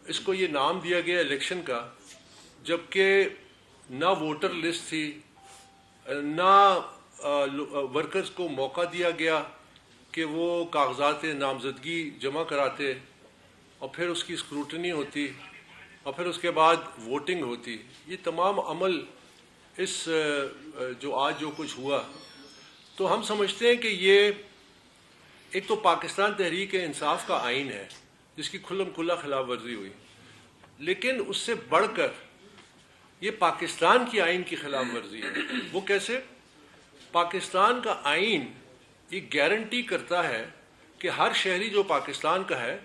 اس کو یہ نام دیا گیا الیکشن کا، جبکہ نہ ووٹر لسٹ تھی، نہ ورکرز کو موقع دیا گیا کہ وہ کاغذات نامزدگی جمع کراتے اور پھر اس کی اسکروٹنی ہوتی اور پھر اس کے بعد ووٹنگ ہوتی. یہ تمام عمل اس جو کچھ ہوا، تو ہم سمجھتے ہیں کہ یہ ایک تو پاکستان تحریک انصاف کا آئین ہے جس کی کھلم کھلا خلاف ورزی ہوئی، لیکن اس سے بڑھ کر یہ پاکستان کی آئین کی خلاف ورزی ہے. وہ کیسے؟ پاکستان کا آئین یہ گارنٹی کرتا ہے کہ ہر شہری جو پاکستان کا ہے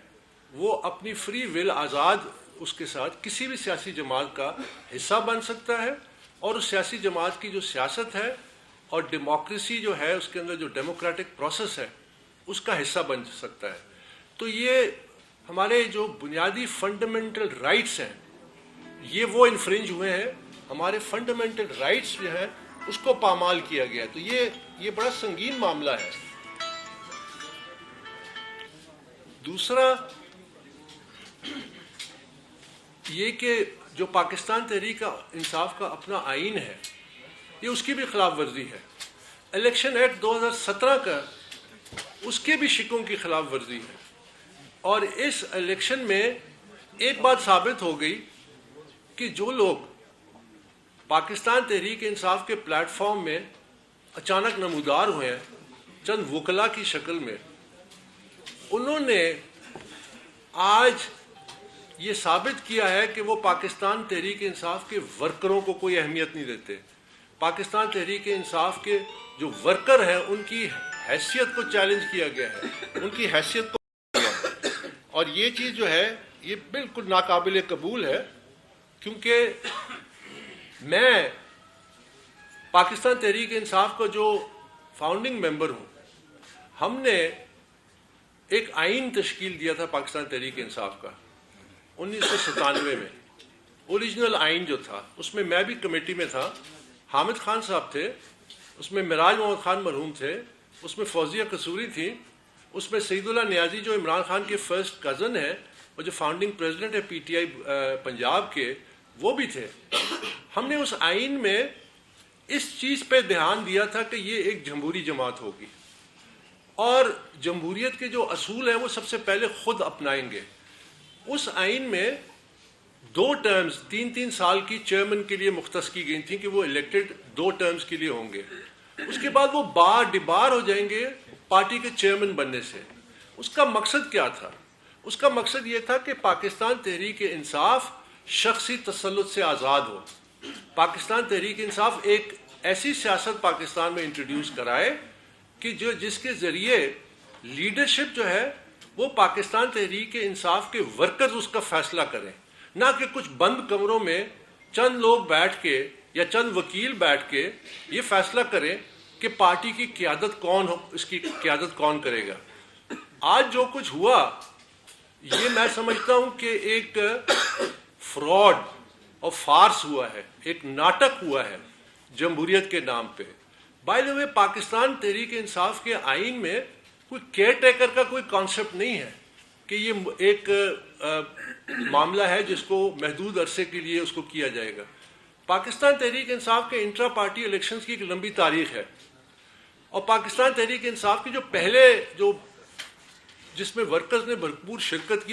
وہ اپنی فری ول آزاد اس کے ساتھ کسی بھی سیاسی جماعت کا حصہ بن سکتا ہے، اور اس سیاسی جماعت کی جو سیاست ہے اور ڈیموکریسی جو ہے اس کے اندر جو ڈیموکریٹک پروسیس ہے اس کا حصہ بن سکتا ہے. تو یہ ہمارے جو بنیادی فنڈامنٹل رائٹس ہیں یہ وہ انفرنج ہوئے ہیں، ہمارے فنڈامنٹل رائٹس جو ہیں اس کو پامال کیا گیا. تو یہ بڑا سنگین معاملہ ہے. دوسرا یہ کہ جو پاکستان تحریک انصاف کا اپنا آئین ہے یہ اس کی بھی خلاف ورزی ہے. الیکشن ایکٹ 2017 کا اس کے بھی شکوں کی خلاف ورزی ہے. اور اس الیکشن میں ایک بات ثابت ہو گئی کہ جو لوگ پاکستان تحریک انصاف کے پلیٹ فارم میں اچانک نمودار ہوئے ہیں چند وکلا کی شکل میں، انہوں نے آج یہ ثابت کیا ہے کہ وہ پاکستان تحریک انصاف کے ورکروں کو کوئی اہمیت نہیں دیتے. پاکستان تحریک انصاف کے جو ورکر ہیں ان کی حیثیت کو چیلنج کیا گیا ہے، ان کی حیثیت کو، اور یہ چیز جو ہے یہ بالکل ناقابل قبول ہے. کیونکہ میں پاکستان تحریک انصاف کا جو فاؤنڈنگ ممبر ہوں، ہم نے ایک آئین تشکیل دیا تھا پاکستان تحریک انصاف کا 1997 میں. اوریجنل آئین جو تھا اس میں میں بھی کمیٹی میں تھا، حامد خان صاحب تھے، اس میں معراج محمد خان مرحوم تھے، اس میں فوزیہ قصوری تھی، اس میں سعید اللہ نیازی جو عمران خان کے فرسٹ کزن ہیں اور جو فاؤنڈنگ پریزیڈنٹ ہے پی ٹی آئی پنجاب کے، وہ بھی تھے. ہم نے اس آئین میں اس چیز پہ دھیان دیا تھا کہ یہ ایک جمہوری جماعت ہوگی اور جمہوریت کے جو اصول ہیں وہ سب سے پہلے خود اپنائیں گے. اس آئین میں 2 ٹرمز 3 سال کی چیئرمین کے لیے مختص کی گئی تھیں کہ وہ الیکٹڈ 2 ٹرمز کے لیے ہوں گے. اس کے بعد وہ ڈبار ہو جائیں گے پارٹی کے چیئرمین بننے سے. اس کا مقصد کیا تھا؟ اس کا مقصد یہ تھا کہ پاکستان تحریک انصاف شخصی تسلط سے آزاد ہو. پاکستان تحریک انصاف ایک ایسی سیاست پاکستان میں انٹروڈیوس کرائے کہ جس کے ذریعے لیڈرشپ جو ہے وہ پاکستان تحریک انصاف کے ورکرز اس کا فیصلہ کریں، نہ کہ کچھ بند کمروں میں چند لوگ بیٹھ کے یا چند وکیل بیٹھ کے یہ فیصلہ کریں کہ پارٹی کی قیادت کون ہو، اس کی قیادت کون کرے گا. آج جو کچھ ہوا یہ میں سمجھتا ہوں کہ ایک فراڈ اور فارس ہوا ہے، ایک ناٹک ہوا ہے جمہوریت کے نام پہ. بائی دا وے پاکستان تحریک انصاف کے آئین میں کوئی کیئر ٹیکر کا کوئی کانسیپٹ نہیں ہے کہ یہ ایک معاملہ ہے جس کو محدود عرصے کے لیے اس کو کیا جائے گا. پاکستان تحریک انصاف کے انٹرا پارٹی الیکشنز کی ایک لمبی تاریخ ہے، اور پاکستان تحریک انصاف کی جو پہلے جس میں ورکرز نے بھرپور شرکت کی